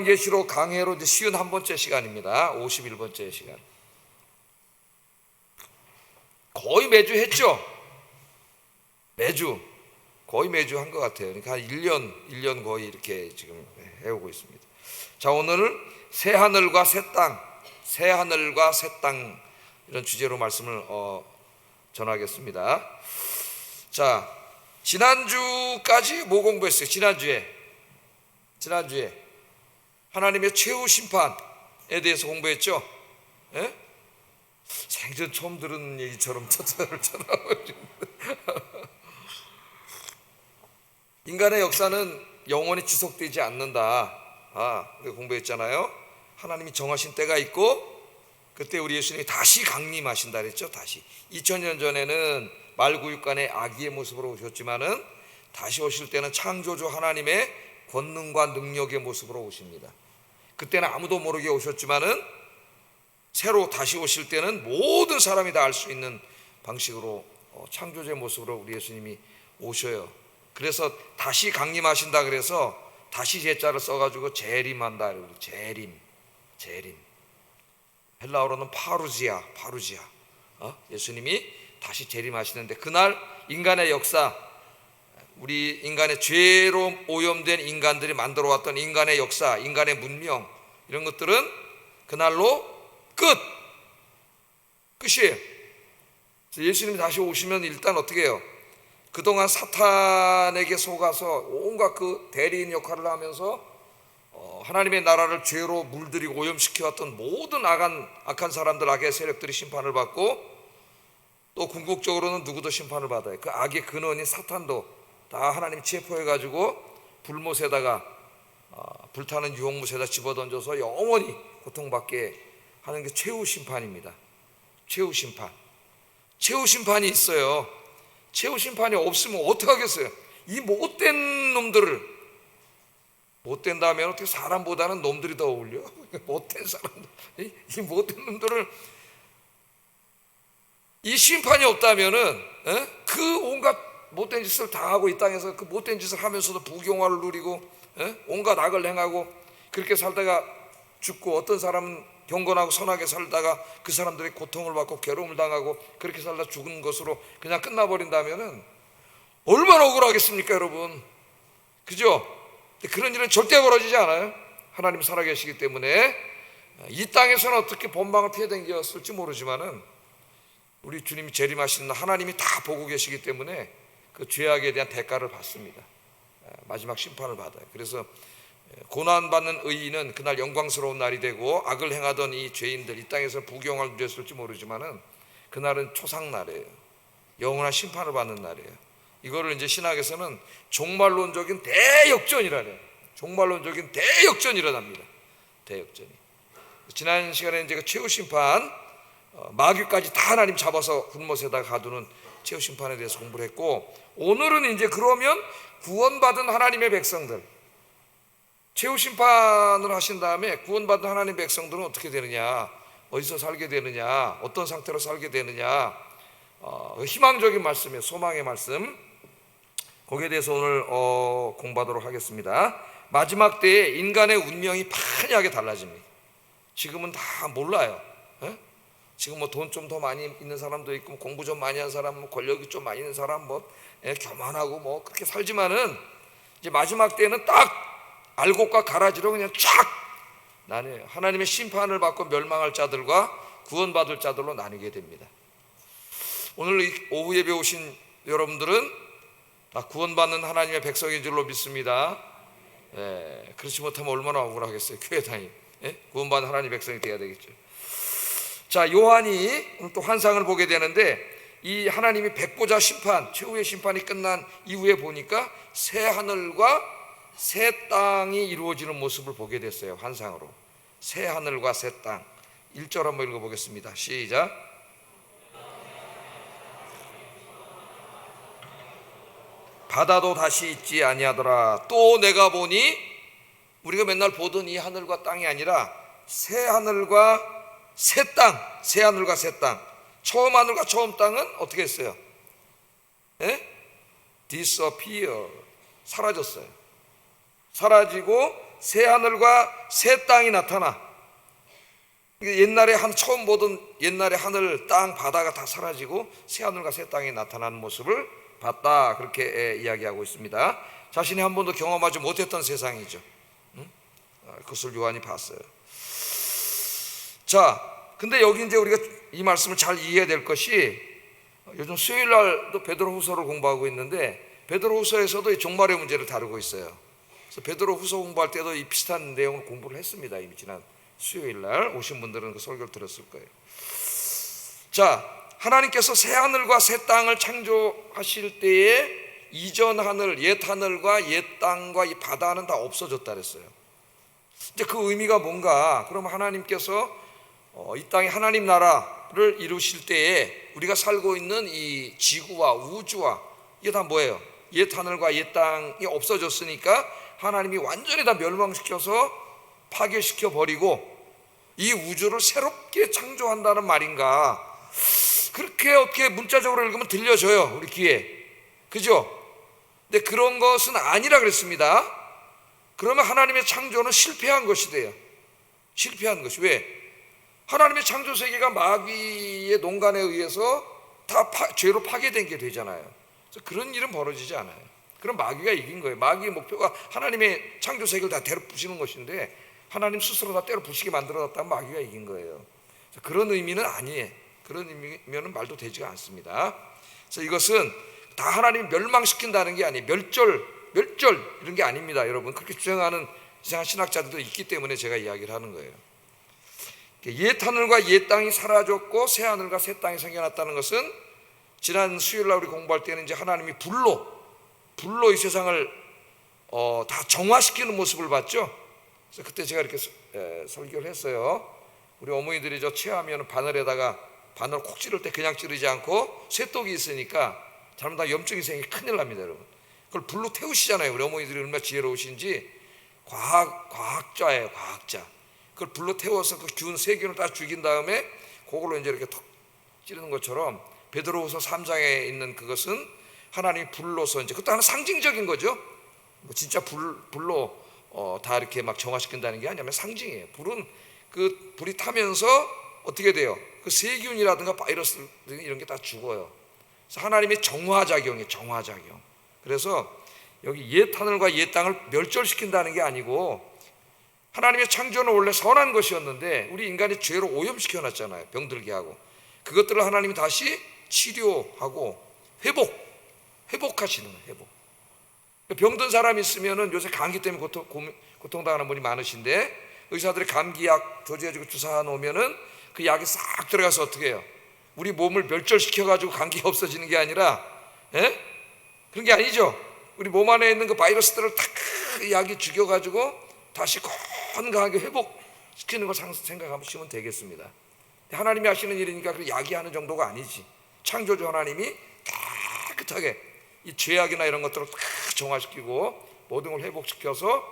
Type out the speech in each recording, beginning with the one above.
요한계시록 강해로 이제 51번째 시간입니다. 51번째 시간. 거의 매주 했죠? 거의 매주 한 것 같아요. 그러니까 한 1년 거의 이렇게 지금 해오고 있습니다. 자, 오늘은 새 하늘과 새 땅, 새 하늘과 새 땅 이런 주제로 말씀을 전하겠습니다. 자, 지난주까지 뭐 공부했어요? 지난주에 하나님의 최후 심판에 대해서 공부했죠? 예? 생전 처음 들은 얘기처럼 인간의 역사는 영원히 지속되지 않는다. 공부했잖아요. 하나님이 정하신 때가 있고 그때 우리 예수님이 다시 강림하신다 그랬죠. 다시 2000년 전에는 말구육간의 아기의 모습으로 오셨지만은 다시 오실 때는 창조주 하나님의 권능과 능력의 모습으로 오십니다. 그때는 아무도 모르게 오셨지만은 새로 다시 오실 때는 모든 사람이 다 알 수 있는 방식으로 창조주의 모습으로 우리 예수님이 오셔요. 그래서 다시 강림하신다 그래서 다시 제자를 써가지고 재림한다. 재림. 헬라어로는 파루지아. 예수님이 다시 재림하시는데 그날 인간의 역사, 우리 인간의 죄로 오염된 인간들이 만들어왔던 인간의 역사, 인간의 문명 이런 것들은 그날로 끝이에요. 예수님이 다시 오시면 일단 어떻게 해요? 그동안 사탄에게 속아서 온갖 그 대리인 역할을 하면서 하나님의 나라를 죄로 물들이고 오염시켜왔던 모든 악한 사람들, 악의 세력들이 심판을 받고 또 궁극적으로는 누구도 심판을 받아요. 그 악의 근원인 사탄도 다 하나님 체포해가지고 불못에다가 불타는 유혹못에다 집어던져서 영원히 고통받게 하는 게 최후 심판입니다. 최후 심판이 있어요. 최후 심판이 없으면 어떻게 하겠어요? 이 못된 놈들을, 못된다면 어떻게 사람보다는 놈들이 더 어울려? 못된 사람들, 이 못된 놈들을, 이 심판이 없다면은 그 온갖 못된 짓을 다 하고 이 땅에서 그 못된 짓을 하면서도 부경화를 누리고 온갖 악을 행하고 그렇게 살다가 죽고, 어떤 사람은 경건하고 선하게 살다가 그 사람들이 고통을 받고 괴로움을 당하고 그렇게 살다 죽은 것으로 그냥 끝나버린다면은 얼마나 억울하겠습니까, 여러분? 그죠? 그런 일은 절대 벌어지지 않아요. 하나님 살아계시기 때문에. 이 땅에서는 어떻게 본방을 피해 댕겼을지 모르지만은 우리 주님이 재림하시는 날 하나님이 다 보고 계시기 때문에 그 죄악에 대한 대가를 받습니다. 마지막 심판을 받아요. 그래서 고난받는 의인은 그날 영광스러운 날이 되고, 악을 행하던 이 죄인들, 이 땅에서 부경을 누렸을지 모르지만은 그날은 초상날이에요. 영원한 심판을 받는 날이에요. 이거를 이제 신학에서는 종말론적인 대역전이라래요. 종말론적인 대역전이 일어납니다. 대역전이. 지난 시간에 이제 최후 심판, 마귀까지 다 하나님 잡아서 굴못에다 가두는 최후 심판에 대해서 공부를 했고, 오늘은 이제 그러면 구원받은 하나님의 백성들, 최후 심판을 하신 다음에 구원받은 하나님의 백성들은 어떻게 되느냐, 어디서 살게 되느냐, 어떤 상태로 살게 되느냐, 희망적인 말씀이에요. 소망의 말씀. 거기에 대해서 오늘 공부하도록 하겠습니다. 마지막 때에 인간의 운명이 판이하게 달라집니다. 지금은 다 몰라요. 지금 뭐 돈 좀 더 많이 있는 사람도 있고, 공부 좀 많이 한 사람, 뭐 권력이 좀 많이 있는 사람, 뭐 교만하고 뭐 그렇게 살지만은 이제 마지막 때는 딱 알곡과 가라지로 그냥 쫙 나뉘어요. 하나님의 심판을 받고 멸망할 자들과 구원받을 자들로 나뉘게 됩니다. 오늘 오후 예배 오신 여러분들은 다 구원받는 하나님의 백성인 줄로 믿습니다. 그렇지 못하면 얼마나 억울하겠어요. 교회 다니 구원받는 하나님의 백성이 되어야 되겠죠. 자, 요한이 또 환상을 보게 되는데, 이 하나님이 백보자 심판, 최후의 심판이 끝난 이후에 보니까 새 하늘과 새 땅이 이루어지는 모습을 보게 됐어요. 환상으로. 새 하늘과 새 땅. 1절 한번 읽어보겠습니다. 시작. 바다도 다시 있지 아니하더라. 또 내가 보니, 우리가 맨날 보던 이 하늘과 땅이 아니라 새 하늘과 새 땅, 새 하늘과 새 땅. 처음 하늘과 처음 땅은 어떻게 했어요? disappear, 사라졌어요. 사라지고 새 하늘과 새 땅이 나타나. 옛날에 처음 보던 옛날에 하늘, 땅, 바다가 다 사라지고 새 하늘과 새 땅이 나타나는 모습을 봤다. 그렇게 이야기하고 있습니다. 자신이 한 번도 경험하지 못했던 세상이죠. 그것을 요한이 봤어요. 자, 근데 여기 이제 우리가 이 말씀을 잘 이해해야 될 것이, 요즘 수요일 날도 베드로후서를 공부하고 있는데 베드로후서에서도 이 종말의 문제를 다루고 있어요. 그래서 베드로후서 공부할 때도 이 비슷한 내용을 공부를 했습니다. 이미 지난 수요일 날 오신 분들은 그 설교를 들었을 거예요. 자, 하나님께서 새 하늘과 새 땅을 창조하실 때에 이전 하늘, 옛 하늘과 옛 땅과 이 바다는 다 없어졌다 그랬어요. 이제 그 의미가 뭔가? 그럼 하나님께서 이 땅에 하나님 나라를 이루실 때에 우리가 살고 있는 이 지구와 우주와 이게 다 뭐예요? 옛 하늘과 옛 땅이 없어졌으니까 하나님이 완전히 다 멸망시켜서 파괴시켜 버리고 이 우주를 새롭게 창조한다는 말인가? 그렇게 어떻게 문자적으로 읽으면 들려져요, 우리 귀에. 그죠? 근데 그런 것은 아니라 그랬습니다. 그러면 하나님의 창조는 실패한 것이 돼요. 실패한 것이. 왜? 하나님의 창조 세계가 마귀의 농간에 의해서 다 죄로 파괴된 게 되잖아요. 그래서 그런 일은 벌어지지 않아요. 그럼 마귀가 이긴 거예요. 마귀의 목표가 하나님의 창조 세계를 다 때려 부시는 것인데 하나님 스스로 다 때려 부시게 만들어놨다면 마귀가 이긴 거예요. 그런 의미는 아니에요. 그런 의미면 말도 되지가 않습니다. 그래서 이것은 다 하나님이 멸망시킨다는 게 아니에요. 멸절 이런 게 아닙니다. 여러분, 그렇게 주장하는 이상한 신학자들도 있기 때문에 제가 이야기를 하는 거예요. 옛 하늘과 옛 땅이 사라졌고 새 하늘과 새 땅이 생겨났다는 것은 지난 수요일날 우리 공부할 때는 이제 하나님이 불로 이 세상을 다 정화시키는 모습을 봤죠. 그래서 그때 제가 이렇게 설교를 했어요. 우리 어머니들이 저 체하면 바늘에다가 바늘 콕 찌를 때 그냥 찌르지 않고 쇠독이 있으니까 잘못하면 염증이 생기면 큰일 납니다, 여러분. 그걸 불로 태우시잖아요. 우리 어머니들이 얼마나 지혜로우신지. 과학자예요, 과학자. 그걸 불로 태워서 그 세균을 다 죽인 다음에 그걸로 이제 이렇게 턱 찌르는 것처럼 베드로후서 3장에 있는 그것은 하나님이 불로서 이제 그것도 하나 상징적인 거죠. 뭐 진짜 불로 다 이렇게 막 정화시킨다는 게 아니면 상징이에요. 불은 그 불이 타면서 어떻게 돼요? 그 세균이라든가 바이러스 이런 게 다 죽어요. 그래서 하나님의 정화작용이에요. 정화작용. 그래서 여기 옛 하늘과 옛 땅을 멸절시킨다는 게 아니고 하나님의 창조는 원래 선한 것이었는데 우리 인간이 죄로 오염시켜 놨잖아요. 병들게 하고. 그것들을 하나님이 다시 치료하고 회복하시는 거예요. 회복. 병든 사람이 있으면은 요새 감기 때문에 고통당하는 분이 많으신데 의사들이 감기약 도지해주고 주사 놓으면은 그 약이 싹 들어가서 어떻게 해요? 우리 몸을 멸절시켜가지고 감기가 없어지는 게 아니라, 그런 게 아니죠. 우리 몸 안에 있는 그 바이러스들을 탁 약이 죽여가지고 다시 건강하게 회복시키는 걸 생각하시면 되겠습니다. 하나님이 하시는 일이니까 그 약이 하는 정도가 아니지. 창조주 하나님이 깨끗하게 이 죄악이나 이런 것들을 탁 정화시키고 모든 걸 회복시켜서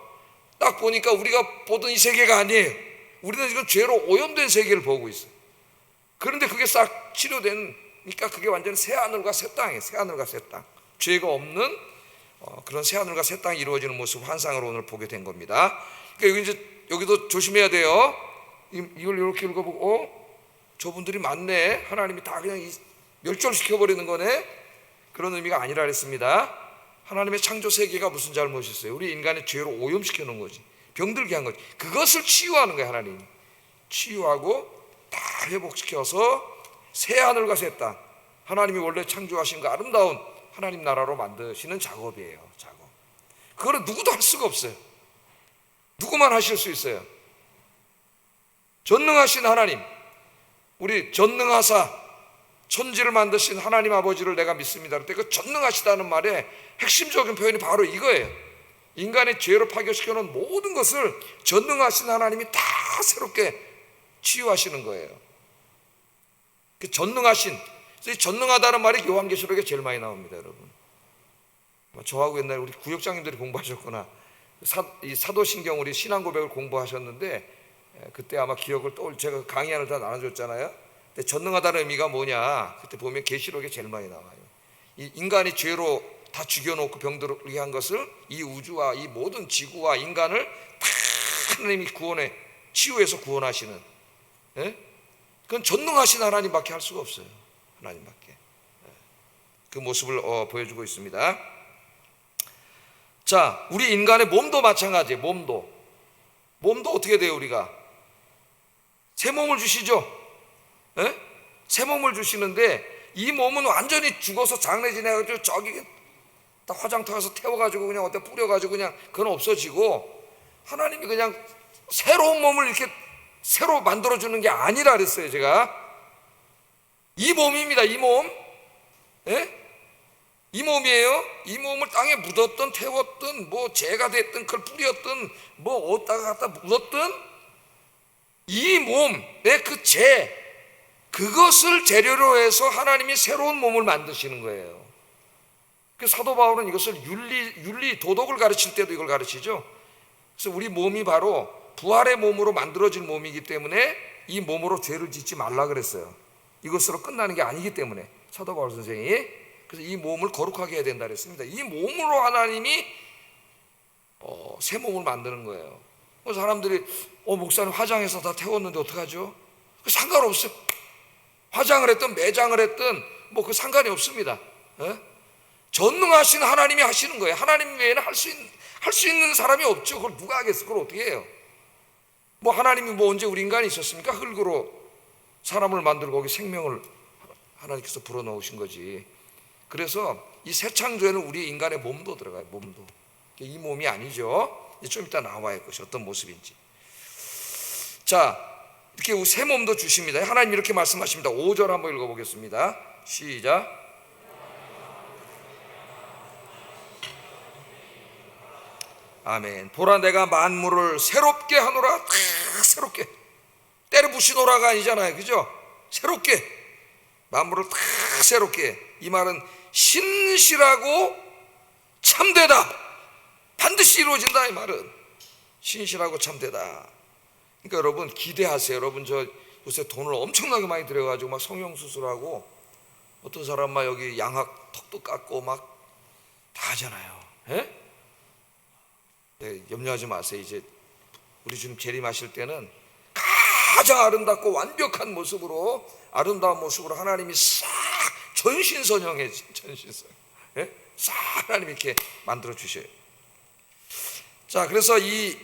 딱 보니까 우리가 보던 이 세계가 아니에요. 우리는 지금 죄로 오염된 세계를 보고 있어요. 그런데 그게 싹 치료되니까 그게 완전히 새 하늘과 새 땅이에요. 새 하늘과 새 땅. 죄가 없는 그런 새 하늘과 새 땅이 이루어지는 모습 환상을 오늘 보게 된 겁니다. 그러니까 여기도 조심해야 돼요. 이걸 이렇게 읽어보고 저분들이 맞네. 하나님이 다 그냥 멸절시켜버리는 거네. 그런 의미가 아니라 그랬습니다. 하나님의 창조 세계가 무슨 잘못이 있어요? 우리 인간의 죄로 오염시켜 놓은 거지. 병들게 한 거지. 그것을 치유하는 거예요. 하나님이 치유하고 다 회복시켜서 새 하늘과 새 땅, 하나님이 원래 창조하신 그 아름다운 하나님 나라로 만드시는 작업이에요. 작업. 그거는 누구도 할 수가 없어요. 누구만 하실 수 있어요. 전능하신 하나님, 우리 전능하사 천지를 만드신 하나님 아버지를 내가 믿습니다. 그때 그 전능하시다는 말의 핵심적인 표현이 바로 이거예요. 인간의 죄로 파괴시켜놓은 모든 것을 전능하신 하나님이 다 새롭게 치유하시는 거예요. 그 전능하신, 전능하다는 말이 요한계시록에 제일 많이 나옵니다, 여러분. 저하고 옛날에 우리 구역장님들이 공부하셨구나. 이 사도신경 우리 신앙고백을 공부하셨는데 그때 아마 기억을 제가 강의안을 다 나눠줬잖아요. 근데 전능하다는 의미가 뭐냐? 그때 보면 계시록에 제일 많이 나와요. 이 인간이 죄로 다 죽여놓고 병들게 한 것을 이 우주와 이 모든 지구와 인간을 다 하나님이 치유해서 구원하시는, 예? 그건 전능하신 하나님밖에 할 수가 없어요. 하나님밖에. 그 모습을 보여주고 있습니다. 자, 우리 인간의 몸도 마찬가지예요. 몸도 어떻게 돼요? 우리가 새 몸을 주시죠. 예? 새 몸을 주시는데 이 몸은 완전히 죽어서 장례지내가지고 저기 다 화장터 가서 태워가지고 그냥 어디다 뿌려가지고 그냥 그건 없어지고, 하나님이 그냥 새로운 몸을 이렇게 새로 만들어주는 게 아니라 그랬어요. 제가 이 몸입니다. 이 몸, 예? 이 몸이에요. 이 몸을 땅에 묻었든 태웠든 뭐 재가 됐든 그걸 뿌렸든 뭐 어디다가 갖다 묻었든 이 몸의 그 재, 그것을 재료로 해서 하나님이 새로운 몸을 만드시는 거예요. 그 사도 바울은 이것을 윤리 도덕을 가르칠 때도 이걸 가르치죠. 그래서 우리 몸이 바로 부활의 몸으로 만들어진 몸이기 때문에 이 몸으로 죄를 짓지 말라 그랬어요. 이것으로 끝나는 게 아니기 때문에 사도 바울 선생이, 그래서 이 몸을 거룩하게 해야 된다 그랬습니다. 이 몸으로 하나님이 새 몸을 만드는 거예요. 그래서 사람들이 목사님 화장해서 다 태웠는데 어떡하죠? 상관없어요. 화장을 했든 매장을 했든 뭐 그 상관이 없습니다. 예? 전능하신 하나님이 하시는 거예요. 하나님 외에는 할 수 있는 사람이 없죠. 그걸 누가 하겠어? 그걸 어떻게 해요? 뭐 하나님이 뭐 언제 우리 인간이 있었습니까? 흙으로 사람을 만들고 거기 생명을 하나님께서 불어넣으신 거지. 그래서 이 새 창조에는 우리 인간의 몸도 들어가요. 몸도. 이 몸이 아니죠. 좀 이따 나와요. 그것이 어떤 모습인지. 자, 이렇게 새 몸도 주십니다. 하나님 이렇게 말씀하십니다. 5절 한번 읽어보겠습니다. 시작. 아멘. 보라, 내가 만물을 새롭게 하노라. 새롭게. 때려 부시노라가 아니잖아요. 그죠? 새롭게. 만물을 새롭게. 이 말은 신실하고 참되다. 반드시 이루어진다. 이 말은 신실하고 참되다. 그러니까 여러분 기대하세요. 여러분 저 요새 돈을 엄청나게 많이 들여가지고 막 성형수술하고 어떤 사람 막 여기 양악 턱도 깎고 막 다 하잖아요. 예? 네, 염려하지 마세요. 이제 우리 주님 재림하실 때는 가장 아름답고 완벽한 모습으로, 아름다운 모습으로 하나님이 싹 전신선형해. 전신선. 예? 싹 하나님이 이렇게 만들어 주셔요. 자, 그래서 이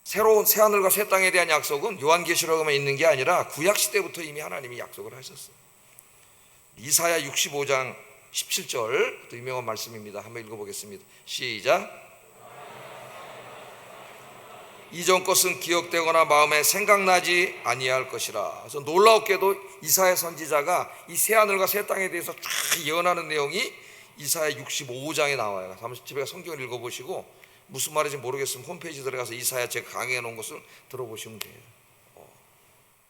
새로운 새하늘과 새 땅에 대한 약속은 요한계시록에만 있는 게 아니라 구약시대부터 이미 하나님이 약속을 하셨어요. 이사야 65장 17절, 또 유명한 말씀입니다. 한번 읽어보겠습니다. 시작. 이전 것은 기억되거나 마음에 생각나지 아니할 것이라. 그래서 놀라웠게도 이사야 선지자가 이 새하늘과 새 땅에 대해서 쫙 예언하는 내용이 이사야 65장에 나와요. 한번 집에 가서 성경을 읽어보시고 무슨 말인지 모르겠으면 홈페이지 들어가서 이사야 제가 강의해 놓은 것을 들어보시면 돼요.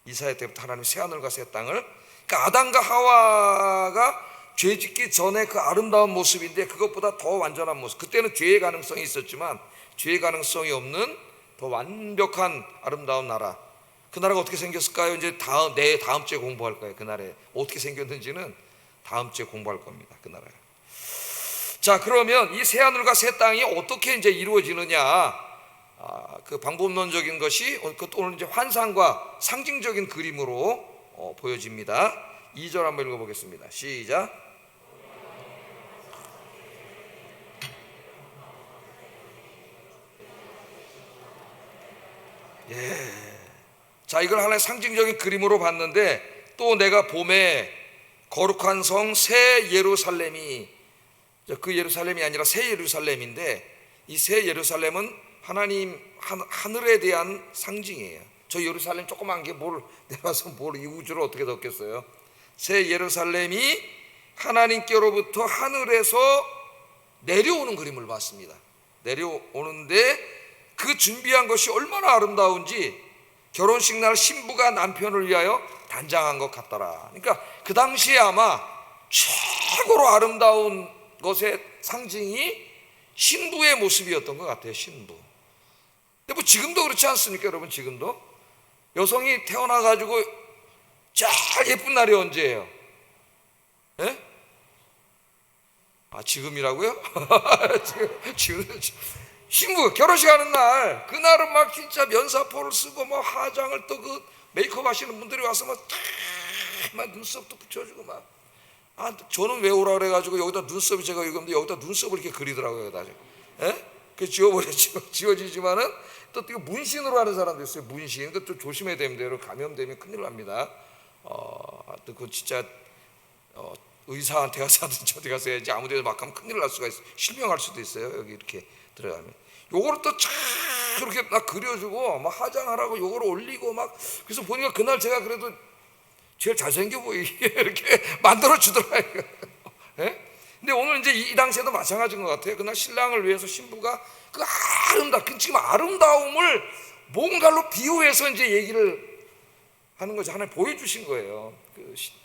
이사야 때부터 하나님 새하늘과 새 땅을, 그러니까 아담과 하와가 죄 짓기 전에 그 아름다운 모습인데 그것보다 더 완전한 모습. 그때는 죄의 가능성이 있었지만 죄의 가능성이 없는 더 완벽한 아름다운 나라. 그 나라가 어떻게 생겼을까요? 이제 다음 주에 공부할 거예요. 그 나라에 어떻게 생겼는지는 다음 주에 공부할 겁니다. 그 나라에. 자, 그러면 이 새하늘과 새 땅이 어떻게 이제 이루어지느냐? 그 방법론적인 것이 그것도 오늘 이제 환상과 상징적인 그림으로 보여집니다. 2절 한번 읽어보겠습니다. 시작. 예. 자, 이걸 하나의 상징적인 그림으로 봤는데 또 내가 봄에 거룩한 성 새 예루살렘이, 그 예루살렘이 아니라 새 예루살렘인데 이 새 예루살렘은 하나님 하늘에 대한 상징이에요. 저 예루살렘 조그만 게 뭘 내려와서 이 우주를 어떻게 덮겠어요? 새 예루살렘이 하나님께로부터 하늘에서 내려오는 그림을 봤습니다. 내려오는데 그 준비한 것이 얼마나 아름다운지 결혼식 날 신부가 남편을 위하여 단장한 것 같더라. 그러니까 그 당시에 아마 최고로 아름다운 것의 상징이 신부의 모습이었던 것 같아요. 신부. 근데 뭐 지금도 그렇지 않습니까, 여러분? 지금도 여성이 태어나가지고 제일 예쁜 날이 언제예요? 지금이라고요? 지금 신부 결혼식 하는 날, 그날은 막 진짜 면사포를 쓰고 뭐 화장을 또 그 메이크업 하시는 분들이 와서 막 눈썹도 붙여주고 막. 저는 왜 오라 그래가지고 여기다 눈썹이 제가 읽었는데 여기다 눈썹을 이렇게 그리더라고요. 여기다. 그 지워버렸죠. 지워지지만은 또 이거 문신으로 하는 사람도 있어요. 문신. 그것도 조심해야 됩니다. 여러분 감염되면 큰일 납니다. 또 그 진짜 의사한테 가서 하든지 어디 가서 해야지 아무데나 막 하면 큰일 날 수가 있어요. 실명할 수도 있어요. 여기 이렇게 들어가면. 요거를 또 쫙 이렇게 막 그려주고 막 화장하라고 요거를 올리고 막. 그래서 보니까 그날 제가 그래도 제일 잘생겨 보이게 이렇게 만들어 주더라고요. 근데 오늘 이제 이 당시에도 마찬가지인 것 같아요. 그날 신랑을 위해서 신부가 그 지금 아름다움을 뭔가로 비유해서 이제 얘기를 하는 거죠. 하나님 보여주신 거예요.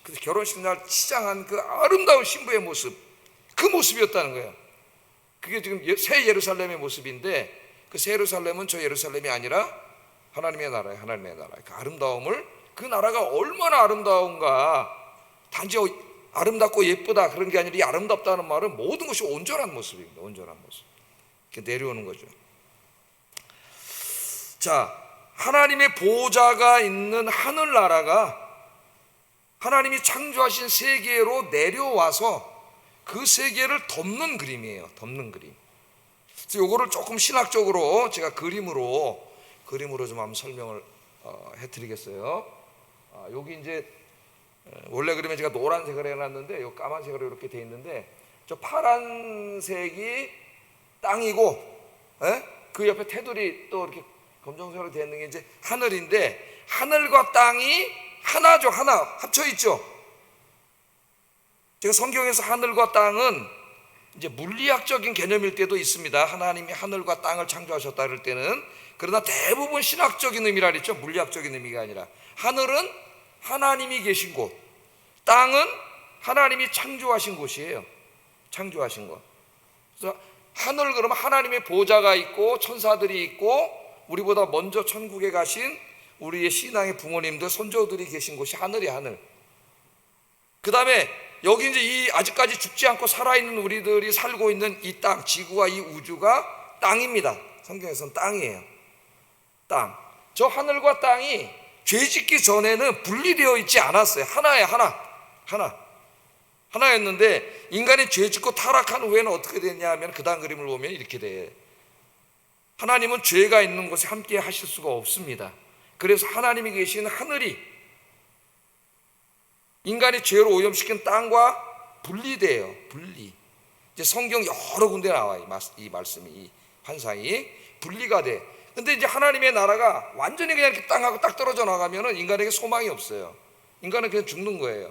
그 결혼식 날 치장한 그 아름다운 신부의 모습, 그 모습이었다는 거예요. 그게 지금 새 예루살렘의 모습인데, 그 새 예루살렘은 저 예루살렘이 아니라 하나님의 나라예요. 하나님의 나라. 그 아름다움을, 그 나라가 얼마나 아름다운가. 단지 아름답고 예쁘다 그런 게 아니라 이 아름답다는 말은 모든 것이 온전한 모습입니다. 온전한 모습. 이렇게 내려오는 거죠. 자, 하나님의 보좌가 있는 하늘나라가 하나님이 창조하신 세계로 내려와서 그 세계를 덮는 그림이에요. 덮는 그림. 그래서 이거를 조금 신학적으로 제가 그림으로 좀 한번 설명을 해드리겠어요. 여기 이제 원래 그림에 제가 노란색을 해놨는데 요 까만색으로 이렇게 돼 있는데, 저 파란색이 땅이고, 그 옆에 테두리 또 이렇게 검정색으로 되어 있는 게 이제 하늘인데, 하늘과 땅이 하나죠. 하나 합쳐 있죠. 제가 성경에서 하늘과 땅은 이제 물리학적인 개념일 때도 있습니다. 하나님이 하늘과 땅을 창조하셨다 그럴 때는. 그러나 대부분 신학적인 의미라 그랬죠. 물리학적인 의미가 아니라. 하늘은 하나님이 계신 곳, 땅은 하나님이 창조하신 곳이에요. 창조하신 곳. 그래서 하늘 그러면 하나님의 보좌가 있고 천사들이 있고 우리보다 먼저 천국에 가신 우리의 신앙의 부모님들, 손조들이 계신 곳이 하늘이 하늘. 그 다음에 여기 이제 이 아직까지 죽지 않고 살아있는 우리들이 살고 있는 이 땅, 지구와 이 우주가 땅입니다. 성경에서는 땅이에요. 땅. 저 하늘과 땅이 죄 짓기 전에는 분리되어 있지 않았어요. 하나예요. 하나였는데 인간이 죄 짓고 타락한 후에는 어떻게 됐냐 하면 그 다음 그림을 보면 이렇게 돼. 하나님은 죄가 있는 곳에 함께 하실 수가 없습니다. 그래서 하나님이 계신 하늘이 인간이 죄로 오염시킨 땅과 분리돼요. 분리. 이제 성경 여러 군데 나와요. 이 말씀이, 이 환상이 분리가 돼. 근데 이제 하나님의 나라가 완전히 그냥 이렇게 땅하고 딱 떨어져 나가면은 인간에게 소망이 없어요. 인간은 그냥 죽는 거예요.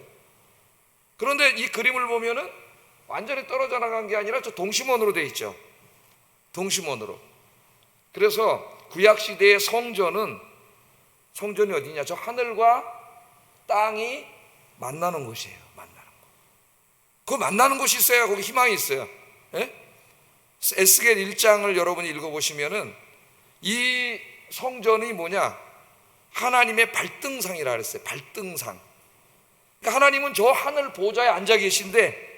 그런데 이 그림을 보면은 완전히 떨어져 나간 게 아니라 저 동심원으로 돼 있죠. 동심원으로. 그래서 구약 시대의 성전이 어디냐? 저 하늘과 땅이 만나는 곳이에요. 만나는 곳. 그 만나는 곳이 있어야 거기 희망이 있어요. 에스겔 1장을 여러분이 읽어보시면은 이 성전이 뭐냐? 하나님의 발등상이라 그랬어요. 발등상. 그러니까 하나님은 저 하늘 보좌에 앉아 계신데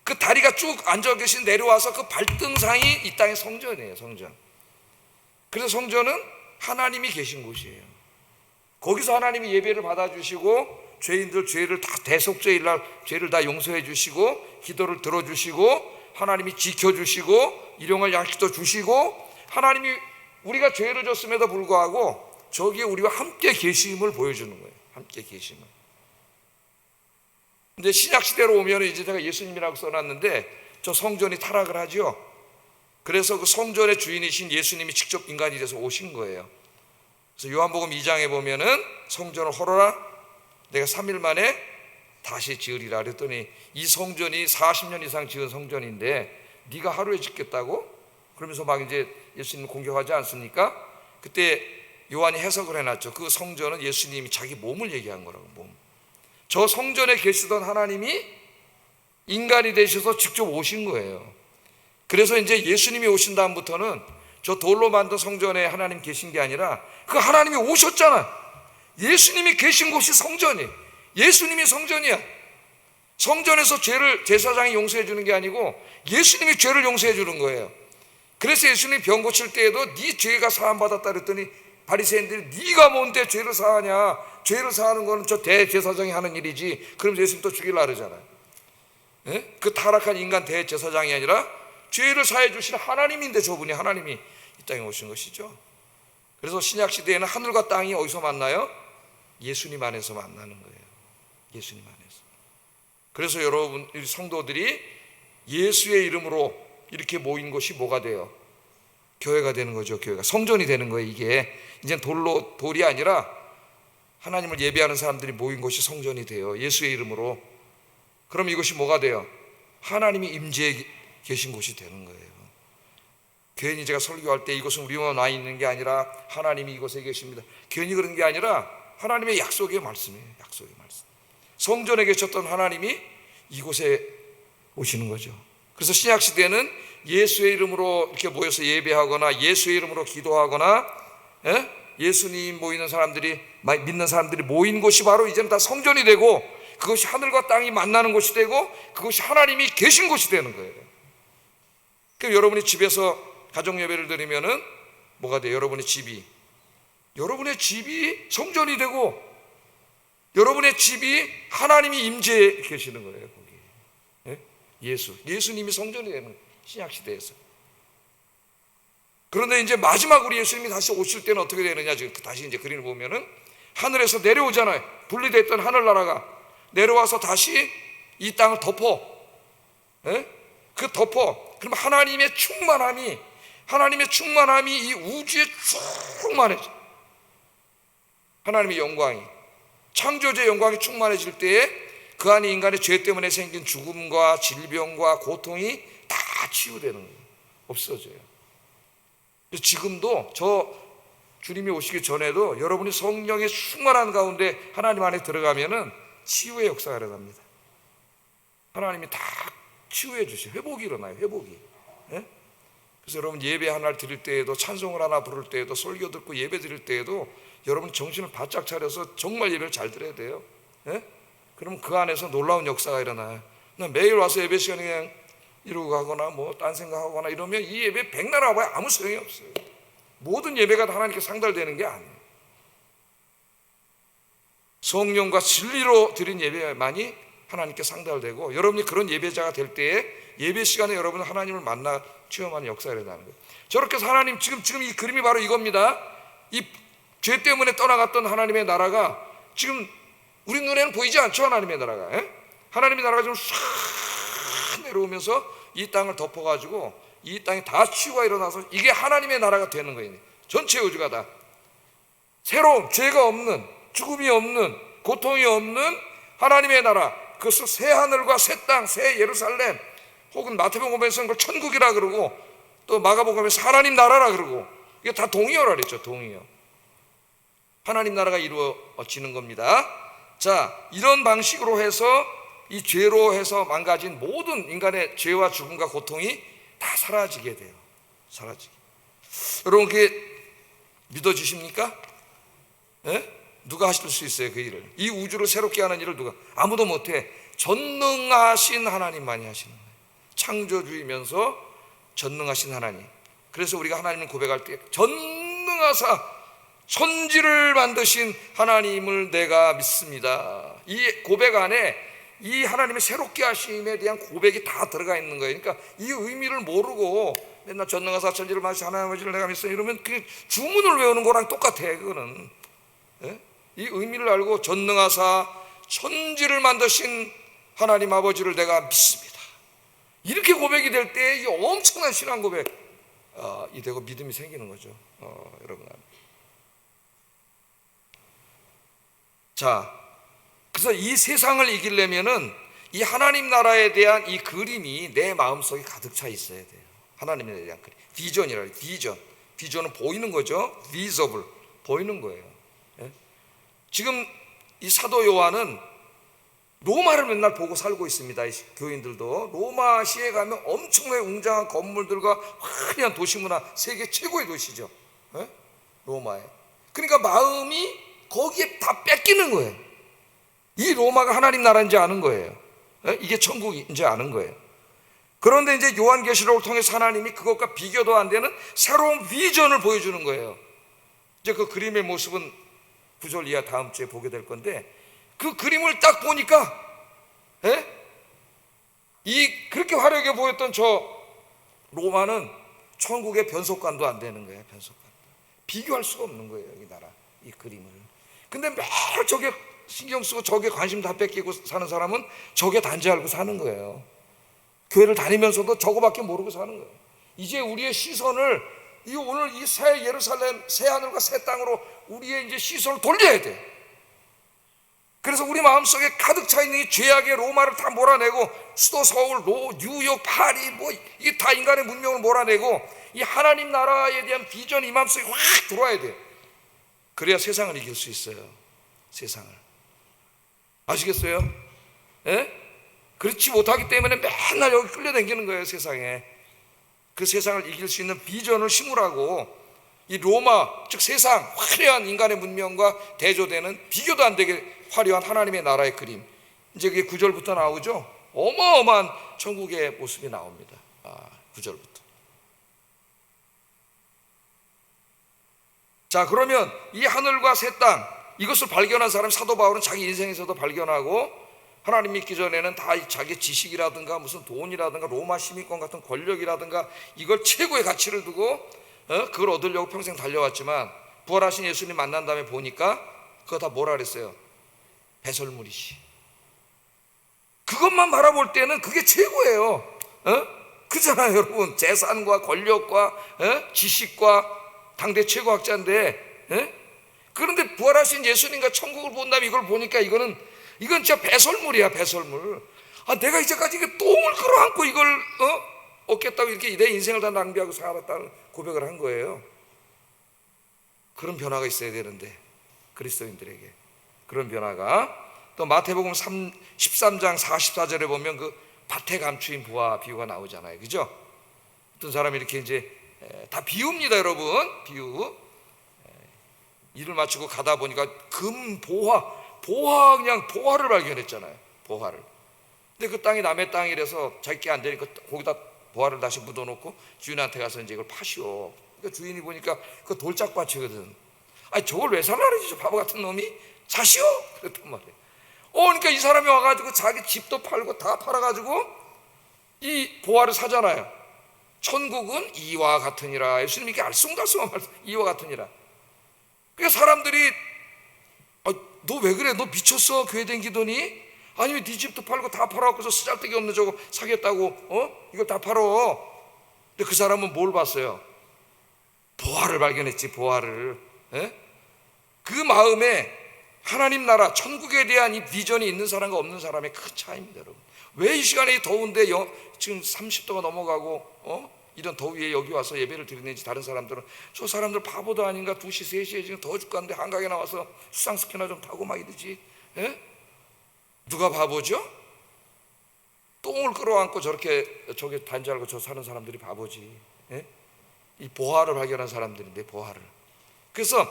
그 다리가 쭉 앉아 계신 내려와서 그 발등상이 이 땅의 성전이에요. 성전. 그래서 성전은 하나님이 계신 곳이에요. 거기서 하나님이 예배를 받아주시고 죄인들 죄를 다 대속죄일 날 죄를 다 용서해 주시고 기도를 들어주시고 하나님이 지켜주시고 일용할 양식도 주시고 하나님이 우리가 죄를 졌음에도 불구하고 저기에 우리와 함께 계심을 보여주는 거예요. 함께 계심을. 근데 신약 시대로 오면 이제 제가 예수님이라고 써놨는데 저 성전이 타락을 하죠. 그래서 그 성전의 주인이신 예수님이 직접 인간이 돼서 오신 거예요. 그래서 요한복음 2장에 보면은 성전을 헐어라 내가 3일 만에 다시 지으리라 그랬더니 이 성전이 40년 이상 지은 성전인데 네가 하루에 짓겠다고? 그러면서 막 이제 예수님 공격하지 않습니까? 그때 요한이 해석을 해놨죠. 그 성전은 예수님이 자기 몸을 얘기한 거라고. 몸. 저 성전에 계시던 하나님이 인간이 되셔서 직접 오신 거예요. 그래서 이제 예수님이 오신 다음부터는 저 돌로 만든 성전에 하나님 계신 게 아니라 그 하나님이 오셨잖아. 예수님이 계신 곳이 성전이에요. 예수님이 성전이야. 성전에서 죄를 제사장이 용서해 주는 게 아니고 예수님이 죄를 용서해 주는 거예요. 그래서 예수님이 병 고칠 때에도 네 죄가 사함받았다 그랬더니 바리새인들이 네가 뭔데 죄를 사하냐, 죄를 사하는 거는 저 대제사장이 하는 일이지. 그러면서 예수님 또 죽이려고 그러잖아요. 예? 그 타락한 인간 대제사장이 아니라 죄를 사해 주시는 하나님인데, 저분이 하나님이 이 땅에 오신 것이죠. 그래서 신약 시대에는 하늘과 땅이 어디서 만나요? 예수님 안에서 만나는 거예요. 예수님 안에서. 그래서 여러분 성도들이 예수의 이름으로 이렇게 모인 것이 뭐가 돼요? 교회가 되는 거죠. 교회가 성전이 되는 거예요. 이게 이제 돌이 아니라 하나님을 예배하는 사람들이 모인 것이 성전이 돼요. 예수의 이름으로. 그럼 이것이 뭐가 돼요? 하나님이 임재해 계신 곳이 되는 거예요. 괜히 제가 설교할 때 이곳은 우리만 와 있는 게 아니라 하나님이 이곳에 계십니다, 괜히 그런 게 아니라 하나님의 약속의 말씀이에요. 약속의 말씀. 성전에 계셨던 하나님이 이곳에 오시는 거죠. 그래서 신약 시대는 예수의 이름으로 이렇게 모여서 예배하거나 예수의 이름으로 기도하거나 예수님 모이는 사람들이, 믿는 사람들이 모인 곳이 바로 이제는 다 성전이 되고, 그것이 하늘과 땅이 만나는 곳이 되고, 그것이 하나님이 계신 곳이 되는 거예요. 그럼 여러분이 집에서 가정 예배를 드리면은 뭐가 돼요? 여러분의 집이 성전이 되고, 여러분의 집이 하나님이 임재해 계시는 거예요. 거기 예수님이 성전이 되는 거예요, 신약 시대에서. 그런데 이제 마지막으로 예수님이 다시 오실 때는 어떻게 되느냐, 지금 다시 이제 그림을 보면은 하늘에서 내려오잖아요. 분리됐던 하늘나라가 내려와서 다시 이 땅을 덮어. 그럼 하나님의 충만함이 이 우주에 충만해져. 하나님의 영광이, 창조주의 영광이 충만해질 때에 그 안에 인간의 죄 때문에 생긴 죽음과 질병과 고통이 다 치유되는 거예요. 없어져요. 지금도 주님이 오시기 전에도 여러분이 성령의 충만한 가운데 하나님 안에 들어가면은 치유의 역사가 일어납니다. 하나님이 다 치유해 주세요. 회복이 일어나요. 회복이. 그래서 여러분 예배 하나를 드릴 때에도, 찬송을 하나 부를 때에도, 설교 듣고 예배 드릴 때에도 여러분 정신을 바짝 차려서 정말 예배를 잘 드려야 돼요. 그럼 그 안에서 놀라운 역사가 일어나요. 매일 와서 예배 시간에 그냥 이러고 가거나 뭐 딴 생각하거나 이러면 이 예배 백날 와봐야 아무 소용이 없어요. 모든 예배가 다 하나님께 상달되는 게 아니에요. 성령과 진리로 드린 예배만이 하나님께 상달되고, 여러분이 그런 예배자가 될 때에 예배 시간에 여러분은 하나님을 만나 체험하는 역사가 일어나는 거예요. 저렇게 해서 하나님, 지금 이 그림이 바로 이겁니다. 이 죄 때문에 떠나갔던 하나님의 나라가 지금 우리 눈에는 보이지 않죠. 하나님의 나라가. 하나님의 나라가 지금 싹 내려오면서 이 땅을 덮어가지고 이 땅에 다 치유가 일어나서 이게 하나님의 나라가 되는 거예요. 전체 우주가 다 새로운, 죄가 없는, 죽음이 없는, 고통이 없는 하나님의 나라, 그것을 새 하늘과 새 땅, 새 예루살렘, 혹은 마태복음에서는 그걸 천국이라 그러고, 또 마가복음에서 하나님 나라라 그러고, 이게 다 동의어라 그랬죠. 동의어. 하나님 나라가 이루어지는 겁니다. 자, 이런 방식으로 해서 이 죄로 해서 망가진 모든 인간의 죄와 죽음과 고통이 다 사라지게 돼요. 사라지게. 여러분 그게 믿어지십니까? 누가 하실 수 있어요? 그 일을, 이 우주를 새롭게 하는 일을 누가? 아무도 못해. 전능하신 하나님만이 하시는 거예요. 창조주이면서 전능하신 하나님. 그래서 우리가 하나님을 고백할 때 전능하사 천지를 만드신 하나님을 내가 믿습니다. 이 고백 안에 이 하나님의 새롭게 하심에 대한 고백이 다 들어가 있는 거예요. 그러니까 이 의미를 모르고 맨날 전능하사 천지를 만드신 하나님 아버지를 내가 믿습니다 이러면 그 주문을 외우는 거랑 똑같아. 그거는 이 의미를 알고 전능하사 천지를 만드신 하나님 아버지를 내가 믿습니다, 이렇게 고백이 될 때 이 엄청난 신앙 고백이 되고 믿음이 생기는 거죠. 여러분. 자, 그래서 이 세상을 이기려면은 이 하나님 나라에 대한 이 그림이 내 마음속에 가득 차 있어야 돼요. 하나님에 대한 그림. 비전이라 해요. 비전은 보이는 거죠. visible, 보이는 거예요. 지금 이 사도 요한은 로마를 맨날 보고 살고 있습니다. 이 교인들도 로마시에 가면 엄청나게 웅장한 건물들과 화려한 도시문화, 세계 최고의 도시죠. 로마에. 그러니까 마음이 거기에 다 뺏기는 거예요. 이 로마가 하나님 나라인지 아는 거예요. 이게 천국인지 아는 거예요. 그런데 이제 요한계시록을 통해서 하나님이 그것과 비교도 안 되는 새로운 비전을 보여주는 거예요. 이제 그 그림의 모습은 9절 이하 다음 주에 보게 될 건데, 그 그림을 딱 보니까 그렇게 화려하게 보였던 저 로마는 천국의 변속관도 안 되는 거예요. 변속관. 비교할 수가 없는 거예요, 이 나라, 이 그림을. 근데 매일 저게 신경 쓰고 저게 관심 다 뺏기고 사는 사람은 저게 단지 알고 사는 거예요. 교회를 다니면서도 저거밖에 모르고 사는 거예요. 이제 우리의 시선을 오늘 이 새 예루살렘, 새 하늘과 새 땅으로 우리의 이제 시선을 돌려야 돼. 그래서 우리 마음속에 가득 차 있는 이 죄악의 로마를 다 몰아내고, 수도 서울, 뉴욕, 파리, 이게 다 인간의 문명을 몰아내고, 이 하나님 나라에 대한 비전이 이 마음속에 확 들어와야 돼. 그래야 세상을 이길 수 있어요. 세상을. 아시겠어요? 그렇지 못하기 때문에 맨날 여기 끌려다니는 거예요, 세상에. 그 세상을 이길 수 있는 비전을 심으라고 이 로마, 즉 세상, 화려한 인간의 문명과 대조되는 비교도 안 되게 화려한 하나님의 나라의 그림, 이제 그게 9절부터 나오죠. 어마어마한 천국의 모습이 나옵니다. 9절부터. 자, 그러면 이 하늘과 새 땅, 이것을 발견한 사람, 사도 바울은 자기 인생에서도 발견하고, 하나님 믿기 전에는 다 자기 지식이라든가 무슨 돈이라든가 로마 시민권 같은 권력이라든가 이걸 최고의 가치를 두고 그걸 얻으려고 평생 달려왔지만, 부활하신 예수님 만난 다음에 보니까 그거 다 뭐라 그랬어요? 배설물이지. 그것만 바라볼 때는 그게 최고예요. 그잖아요, 여러분. 재산과 권력과 지식과 당대 최고학자인데, 그런데 부활하신 예수님과 천국을 본 다음에 이걸 보니까 이건 진짜 배설물이야, 배설물. 내가 이제까지 똥을 끌어안고 이걸 얻겠다고 이렇게 내 인생을 다 낭비하고 살았다는 고백을 한 거예요. 그런 변화가 있어야 되는데, 그리스도인들에게 그런 변화가. 또 마태복음 13장 44절에 보면 그 밭에 감추인 부와 비유가 나오잖아요, 그죠? 어떤 사람이 이렇게 이제 다 비유입니다, 여러분. 비유. 일을 마치고 가다 보니까 그냥 보화를 발견했잖아요. 보화를. 근데 그 땅이 남의 땅이라서 자기 안 되니까 거기다 보화를 다시 묻어놓고 주인한테 가서 이제 이걸 파시오. 그러니까 주인이 보니까 그 돌짝밭이거든. 저걸 왜 살라 그러지, 저 바보 같은 놈이? 사시오? 그랬단 말이에요. 그러니까 이 사람이 와가지고 자기 집도 팔고 다 팔아가지고 이 보화를 사잖아요. 천국은 이와 같으니라. 예수님이 이렇게 알쏭달쏭한 말씀, 이와 같으니라. 그러니까 사람들이 너 왜 그래? 너 미쳤어? 교회 댕기더니? 아니면 네 집도 팔고 다 팔아갖고서 쓰잘데기 없는 저거 사겠다고 이걸 다 팔어. 근데 그 사람은 뭘 봤어요? 보화를 발견했지, 보화를. 그 마음에 하나님 나라, 천국에 대한 이 비전이 있는 사람과 없는 사람의 큰 차이입니다, 여러분. 왜 이 시간에 더운데 지금 30도가 넘어가고 이런 더위에 여기 와서 예배를 드리는지, 다른 사람들은 저 사람들 바보도 아닌가, 2시, 3시에 지금 더워 죽겠는데 한강에 나와서 수상스키나 좀 타고 막 이러지. 누가 바보죠? 똥을 끌어안고 저게 단지 알고 저 사는 사람들이 바보지. 이 보화를 발견한 사람들인데, 보화를. 그래서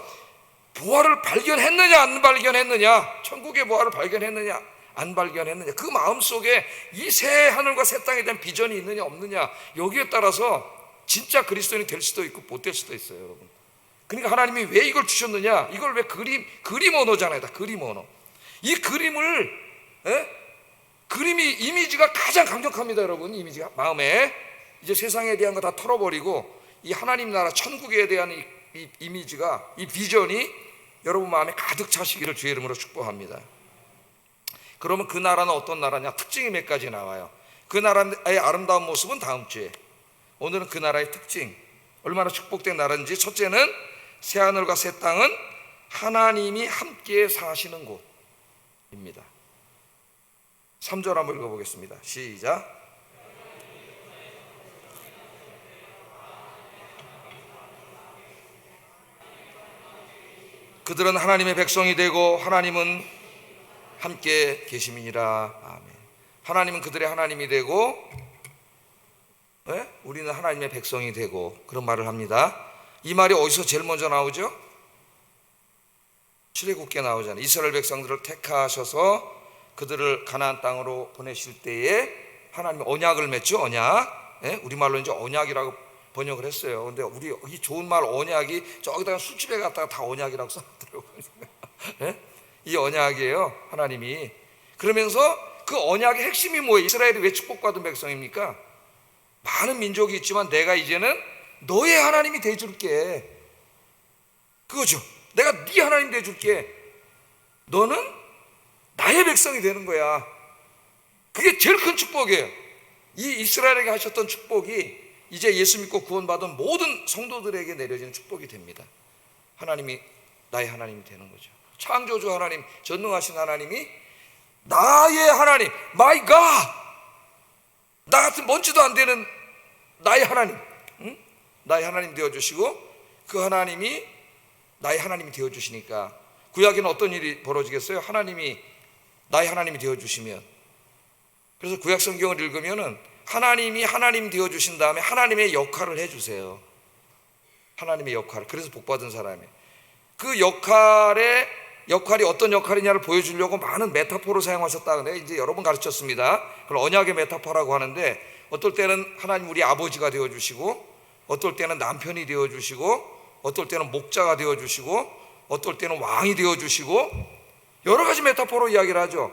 보화를 발견했느냐 안 발견했느냐, 천국의 보화를 발견했느냐 안 발견했느냐, 그 마음속에 이 새 하늘과 새 땅에 대한 비전이 있느냐 없느냐, 여기에 따라서 진짜 그리스도인이 될 수도 있고 못 될 수도 있어요, 여러분. 그러니까 하나님이 왜 이걸 주셨느냐, 이걸 왜 그림 언어잖아요. 다 그림 언어. 이 그림을 그림이 이미지가 가장 강력합니다, 여러분. 이미지가 마음에 이제 세상에 대한 거 다 털어버리고 이 하나님 나라 천국에 대한 이 이미지가, 이 비전이 여러분 마음에 가득 차시기를 주의 이름으로 축복합니다. 그러면 그 나라는 어떤 나라냐? 특징이 몇 가지 나와요. 그 나라의 아름다운 모습은 다음 주에. 오늘은 그 나라의 특징, 얼마나 축복된 나라인지. 첫째는 새하늘과 새 땅은 하나님이 함께 사시는 곳입니다. 3절 한번 읽어보겠습니다. 시작. 그들은 하나님의 백성이 되고 하나님은 함께 계심이니라. 아멘. 하나님은 그들의 하나님이 되고 우리는 하나님의 백성이 되고, 그런 말을 합니다. 이 말이 어디서 제일 먼저 나오죠? 출애굽기에 나오잖아요. 이스라엘 백성들을 택하셔서 그들을 가나안 땅으로 보내실 때에 하나님이 언약을 맺죠. 언약. 예? 우리말로 이제 언약이라고 번역을 했어요. 근데 우리 이 좋은 말 언약이 저기다가 술집에 갔다가 다 언약이라고 써놨더라고요. 예? 이 언약이에요. 하나님이. 그러면서 그 언약의 핵심이 뭐예요? 이스라엘이 왜 축복받은 백성입니까? 많은 민족이 있지만 내가 이제는 너의 하나님이 돼줄게. 그거죠. 내가 네 하나님 돼줄게. 너는 나의 백성이 되는 거야. 그게 제일 큰 축복이에요. 이 이스라엘에게 하셨던 축복이 이제 예수 믿고 구원받은 모든 성도들에게 내려지는 축복이 됩니다. 하나님이 나의 하나님이 되는 거죠. 창조주 하나님, 전능하신 하나님이 나의 하나님, my God, 나 같은 먼지도 안 되는 나의 하나님, 응? 나의 하나님 되어주시고 그 하나님이 나의 하나님이 되어주시니까 구약에는 어떤 일이 벌어지겠어요? 하나님이 나의 하나님이 되어주시면. 그래서 구약 성경을 읽으면은 하나님이 하나님 되어주신 다음에 하나님의 역할을 해주세요. 하나님의 역할. 그래서 복받은 사람이 그 역할이 어떤 역할이냐를 보여주려고 많은 메타포를 사용하셨다. 내가 이제 여러 번 가르쳤습니다. 그걸 언약의 메타포라고 하는데 어떨 때는 하나님 우리 아버지가 되어주시고 어떨 때는 남편이 되어주시고 어떨 때는 목자가 되어주시고 어떨 때는 왕이 되어주시고 여러 가지 메타포로 이야기를 하죠.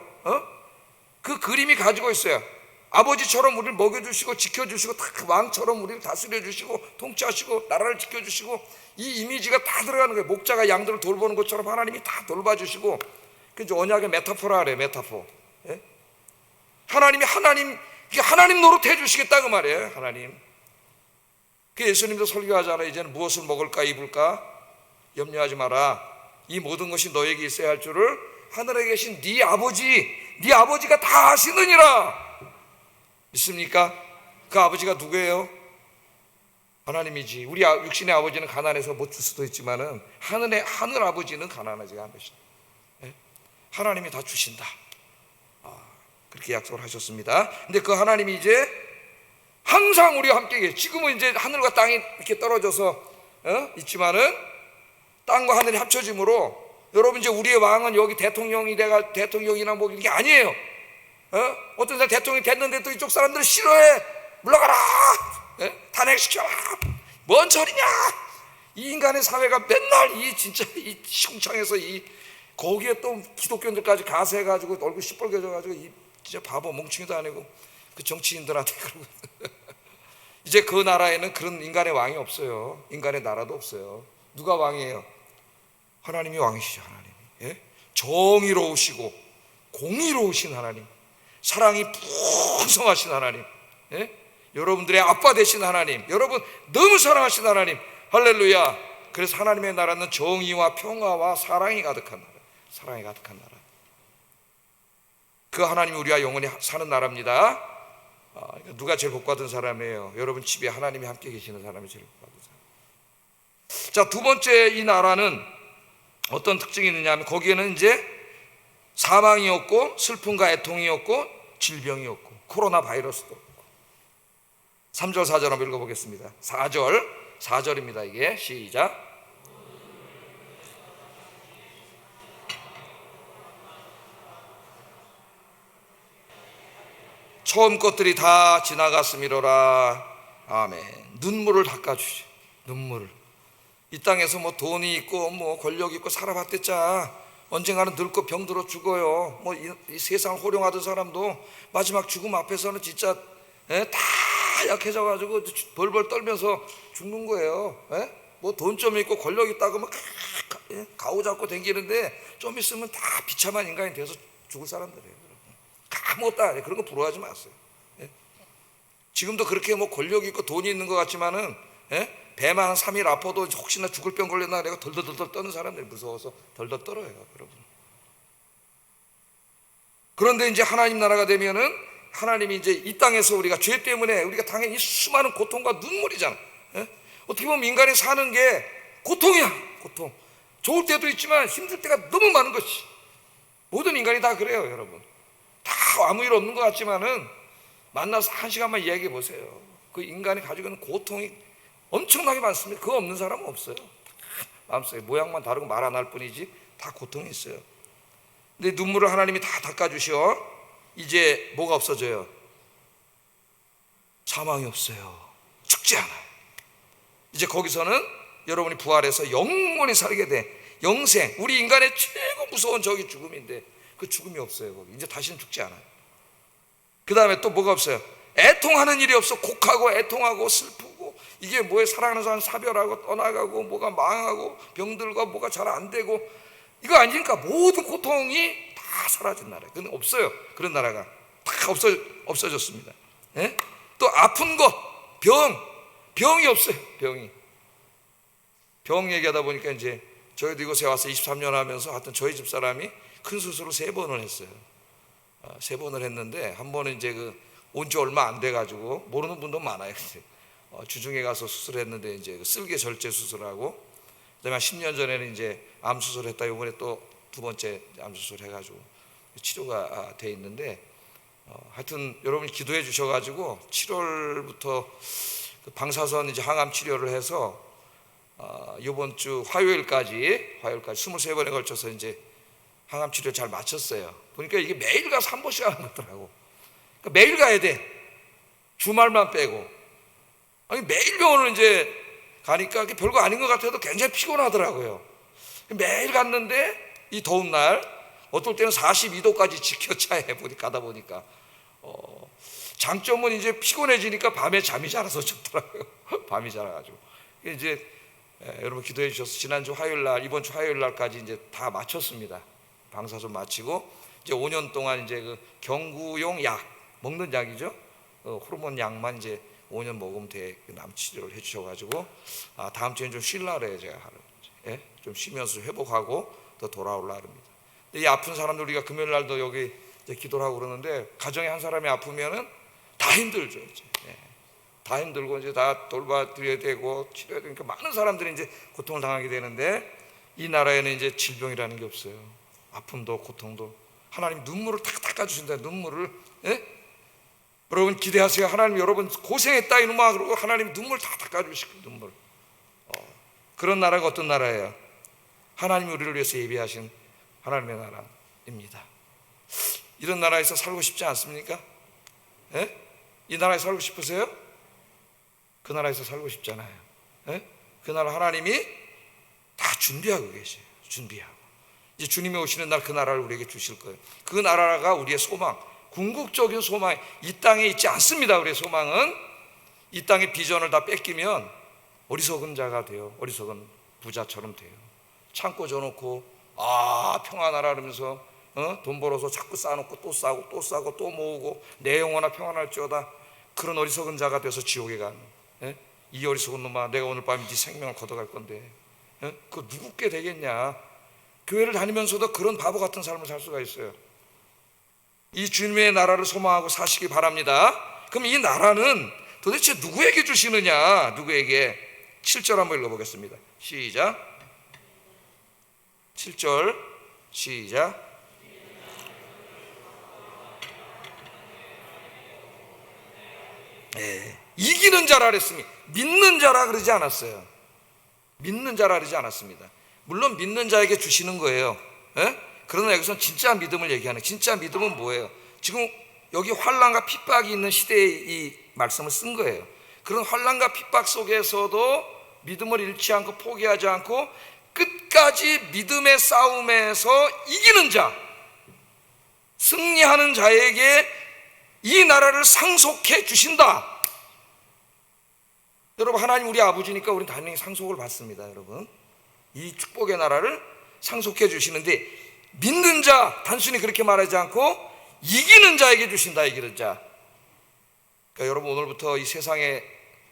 그 그림이 가지고 있어요. 아버지처럼 우리를 먹여주시고 지켜주시고 다 왕처럼 우리를 다스려주시고 통치하시고 나라를 지켜주시고 이 이미지가 다 들어가는 거예요. 목자가 양들을 돌보는 것처럼 하나님이 다 돌봐주시고 그게 언약의 메타포라 그래요. 메타포. 예? 하나님이 하나님 노릇 해주시겠다 그 말이에요. 하나님. 그 예수님도 설교하잖아요. 이제는 무엇을 먹을까 입을까 염려하지 마라. 이 모든 것이 너에게 있어야 할 줄을 하늘에 계신 네 아버지가 다 아시느니라. 믿습니까? 그 아버지가 누구예요? 하나님이지. 우리 육신의 아버지는 가난해서 못 줄 수도 있지만은 하늘 아버지는 가난하지가 않으시다. 예? 하나님이 다 주신다. 그렇게 약속을 하셨습니다. 근데 그 하나님이 이제 항상 우리와 함께 계세요. 지금은 이제 하늘과 땅이 이렇게 떨어져서 있지만은 땅과 하늘이 합쳐짐으로 여러분 이제 우리의 왕은 여기 대통령이나 뭐 이게 아니에요. 어떤 사람 대통령이 됐는데 또 이쪽 사람들은 싫어해. 물러가라. 탄핵시켜라. 뭔 소리냐. 이 인간의 사회가 맨날 진짜 이 시궁창에서 거기에 또 기독교인들까지 가세해가지고 얼굴 시뻘개져가지고 진짜 바보 멍충이도 아니고 그 정치인들한테 그러고 이제 그 나라에는 그런 인간의 왕이 없어요. 인간의 나라도 없어요. 누가 왕이에요? 하나님이 왕이시죠. 하나님. 예? 정의로우시고 공의로우신 하나님, 사랑이 풍성하신 하나님, 예? 여러분들의 아빠 되신 하나님, 여러분 너무 사랑하신 하나님. 할렐루야. 그래서 하나님의 나라는 정의와 평화와 사랑이 가득한 나라. 사랑이 가득한 나라. 그 하나님이 우리와 영원히 사는 나라입니다. 누가 제일 복받은 사람이에요? 여러분 집에 하나님이 함께 계시는 사람이 제일 복받은 사람. 자, 두 번째 이 나라는 어떤 특징이 있느냐 하면 거기에는 이제 사망이 없고 슬픔과 애통이 없고 질병이 없고 코로나 바이러스도 없고. 3절 4절 한번 읽어보겠습니다. 4절입니다. 이게 시작. 처음 것들이 다 지나갔음이로라. 아멘. 눈물을 닦아주시. 눈물을. 이 땅에서 뭐 돈이 있고 뭐 권력이 있고 살아봤댔자 언젠가는 늙고 병들어 죽어요. 뭐 이 세상을 호령하던 사람도 마지막 죽음 앞에서는 진짜 다 약해져가지고 벌벌 떨면서 죽는 거예요. 뭐 돈 좀 있고 권력 있다고 막 가오 잡고 댕기는데 좀 있으면 다 비참한 인간이 돼서 죽을 사람들이에요. 아무것도 안 해. 그런 거 부러워하지 마세요. 지금도 그렇게 뭐 권력이 있고 돈이 있는 것 같지만은 배만 한 3일 아파도 혹시나 죽을 병 걸렸나 내가 덜덜덜 떠는 사람들이 무서워서 덜덜 떨어요, 여러분. 그런데 이제 하나님 나라가 되면은 하나님이 이제 이 땅에서 우리가 죄 때문에 우리가 당연히 수많은 고통과 눈물이잖아. 어떻게 보면 인간이 사는 게 고통이야. 고통. 좋을 때도 있지만 힘들 때가 너무 많은 것이. 모든 인간이 다 그래요, 여러분. 다 아무 일 없는 것 같지만은 만나서 한 시간만 이야기해 보세요. 그 인간이 가지고 있는 고통이 엄청나게 많습니다. 그거 없는 사람은 없어요. 마음속에 모양만 다르고 말 안 할 뿐이지 다 고통이 있어요. 근데 눈물을 하나님이 다 닦아주셔. 이제 뭐가 없어져요? 사망이 없어요. 죽지 않아요. 이제 거기서는 여러분이 부활해서 영원히 살게 돼. 영생, 우리 인간의 최고 무서운 적이 죽음인데 그 죽음이 없어요. 거기 이제 다시는 죽지 않아요. 그 다음에 또 뭐가 없어요? 애통하는 일이 없어. 곡하고 애통하고 슬프고, 이게 뭐에 사랑하는 사람 사별하고 떠나가고 뭐가 망하고 병들고 뭐가 잘 안 되고, 이거 아니니까 모든 고통이 다 사라진 나라예요. 그건 없어요. 그런 나라가 다 없어졌습니다. 예? 또 아픈 것, 병이 없어요. 병 얘기하다 보니까 이제 저희도 이곳에 와서 23년 하면서 하여튼 저희 집사람이 큰 수술을 3번을 했어요. 3번을 했는데 한 번은 이제 온 지 얼마 안 돼가지고 모르는 분도 많아요. 주중에 가서 수술했는데 이제 쓸개 절제 수술하고, 그다음에 한 10년 전에는 이제 암 수술했다. 이번에 또 2번째 암 수술 해가지고 치료가 돼 있는데, 하여튼 여러분이 기도해 주셔가지고 7월부터 방사선 이제 항암 치료를 해서 이번 주 화요일까지 23번에 걸쳐서 이제 항암 치료 잘 마쳤어요. 보니까 이게 매일 가서 한 번씩 하는 거더라고. 그러니까 매일 가야 돼. 주말만 빼고. 아니 매일 병원을 이제 가니까 그게 별거 아닌 것 같아도 굉장히 피곤하더라고요. 매일 갔는데 이 더운 날 어떨 때는 42도까지 지켜 차에 가다 보니까 장점은 이제 피곤해지니까 밤에 잠이 잘 와서 좋더라고요. 밤이 잘 와가지고 이제 여러분 기도해 주셔서 지난주 화요일 날, 이번 주 화요일 날까지 이제 다 마쳤습니다. 방사선 마치고 이제 5년 동안 이제 경구용 약 먹는 약이죠. 호르몬 약만 이제 5년 먹으면 돼. 남 치료를 해주셔가지고 다음 주엔 좀 쉴라 그래요. 제가 하루 좀 쉬면서 회복하고 또 돌아올라 합니다. 이 아픈 사람들 우리가 금요일 날도 여기 이제 기도를 하고 그러는데, 가정에 한 사람이 아프면은 다 힘들죠. 이제. 다 힘들고 이제 다 돌봐드려야 되고 치료해야 되니까 많은 사람들이 이제 고통을 당하게 되는데, 이 나라에는 이제 질병이라는 게 없어요. 아픔도 고통도 하나님 눈물을 탁 닦아주신다. 눈물을. 여러분 기대하세요. 하나님 여러분 고생했다 이놈아 그러고 하나님 눈물 다 닦아주시고 눈물. 그런 나라가 어떤 나라예요? 하나님이 우리를 위해서 예비하신 하나님의 나라입니다. 이런 나라에서 살고 싶지 않습니까? 이 나라에 살고 싶으세요? 그 나라에서 살고 싶잖아요. 그 나라 하나님이 다 준비하고 계세요. 준비하고 이제 주님이 오시는 날 그 나라를 우리에게 주실 거예요. 그 나라가 우리의 소망, 궁극적인 소망. 이 땅에 있지 않습니다. 우리의 소망은 이 땅의 비전을 다 뺏기면 어리석은 자가 돼요. 어리석은 부자처럼 돼요. 창고 줘놓고 평안하라 그러면서 돈 벌어서 자꾸 쌓아놓고 또 싸고 또 싸고 또 모으고 내 영혼아 평안할지어다. 그런 어리석은 자가 돼서 지옥에 가는, 이 어리석은 놈아 내가 오늘 밤에 네 생명을 걷어갈 건데 그거 누구께 되겠냐. 교회를 다니면서도 그런 바보 같은 삶을 살 수가 있어요. 이 주님의 나라를 소망하고 사시기 바랍니다. 그럼 이 나라는 도대체 누구에게 주시느냐? 누구에게? 7절 한번 읽어보겠습니다. 시작. 7절 시작. 이기는 자라 그랬으니 믿는 자라 그러지 않았어요. 믿는 자라 그러지 않았습니다. 물론 믿는 자에게 주시는 거예요. 그러나 여기서는 진짜 믿음을 얘기하는, 진짜 믿음은 뭐예요? 지금 여기 환난과 핍박이 있는 시대에 이 말씀을 쓴 거예요. 그런 환난과 핍박 속에서도 믿음을 잃지 않고 포기하지 않고 끝까지 믿음의 싸움에서 이기는 자, 승리하는 자에게 이 나라를 상속해 주신다. 여러분 하나님 우리 아버지니까 우리는 당연히 상속을 받습니다. 여러분 이 축복의 나라를 상속해 주시는데, 믿는 자 단순히 그렇게 말하지 않고 이기는 자에게 주신다. 이기는 자. 그러니까 여러분 오늘부터 이 세상에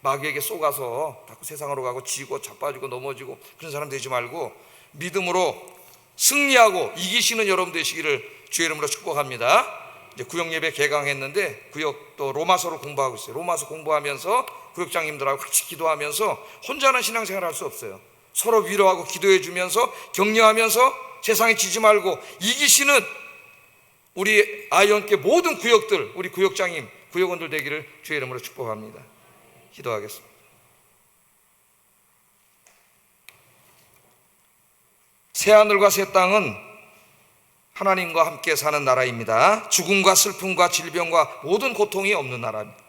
마귀에게 쏘가서 자꾸 세상으로 가고 지고 자빠지고 넘어지고 그런 사람 되지 말고 믿음으로 승리하고 이기시는 여러분 되시기를 주의 이름으로 축복합니다. 이제 구역 예배 개강했는데 구역 또 로마서를 공부하고 있어요. 로마서 공부하면서 구역장님들하고 같이 기도하면서 혼자는 신앙생활 할 수 없어요. 서로 위로하고 기도해 주면서 격려하면서 세상에 지지 말고 이기시는 우리 아이언께 모든 구역들, 우리 구역장님, 구역원들 되기를 주의 이름으로 축복합니다. 기도하겠습니다. 새하늘과 새 땅은 하나님과 함께 사는 나라입니다. 죽음과 슬픔과 질병과 모든 고통이 없는 나라입니다.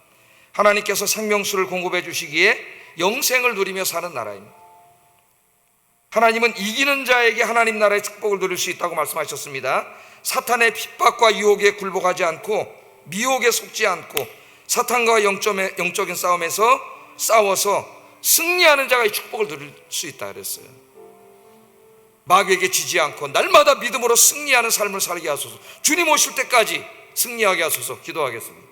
하나님께서 생명수를 공급해 주시기에 영생을 누리며 사는 나라입니다. 하나님은 이기는 자에게 하나님 나라의 축복을 누릴 수 있다고 말씀하셨습니다. 사탄의 핍박과 유혹에 굴복하지 않고 미혹에 속지 않고 사탄과 영적인 싸움에서 싸워서 승리하는 자가 이 축복을 누릴 수 있다 그랬어요. 마귀에게 지지 않고 날마다 믿음으로 승리하는 삶을 살게 하소서. 주님 오실 때까지 승리하게 하소서. 기도하겠습니다.